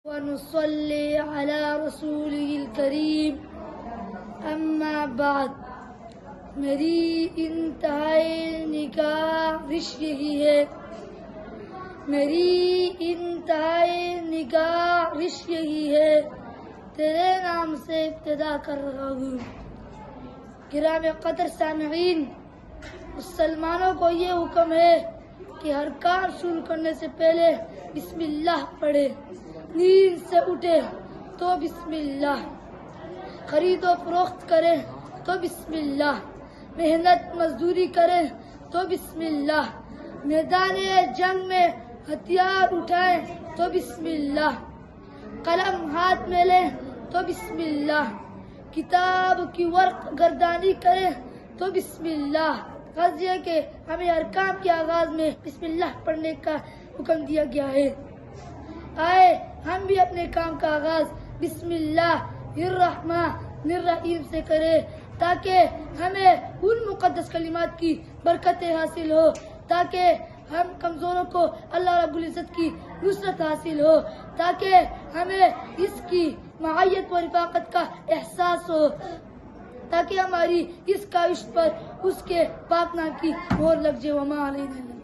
ونصلي على رسوله الكريم اما بعد. میری انتہائی نگاہش یہی ہے، میری انتہائی نگاہش یہی ہے، تیرے نام سے ابتدا کر رہا ہوں. گرامی قدر سامعین، مسلمانوں کو یہ حکم ہے کہ ہر کام شروع کرنے سے پہلے بسم اللہ پڑھے. نیند سے اٹھے تو بسم اللہ، خرید و فروخت کرے تو بسم اللہ، محنت مزدوری کریں تو بسم اللہ، میدان جنگ میں ہتھیار اٹھائیں تو بسم اللہ، قلم ہاتھ میں لیں تو بسم اللہ، کتاب کی ورق گردانی کریں تو بسم اللہ. غرض یہ کہ ہمیں ہر کام کے آغاز میں بسم اللہ پڑھنے کا حکم دیا گیا ہے. آئے ہم بھی اپنے کام کا آغاز بسم اللہ الرحمن الرحیم سے کریں تاکہ ہمیں ان مقدس کلمات کی برکتیں حاصل ہو، تاکہ ہم کمزوروں کو اللہ رب العزت کی نصرت حاصل ہو، تاکہ ہمیں اس کی معیت و رفاقت کا احساس ہو، تاکہ ہماری اس کاوش پر اس کے پاک نام کی مہر لگ جائے. وما علینا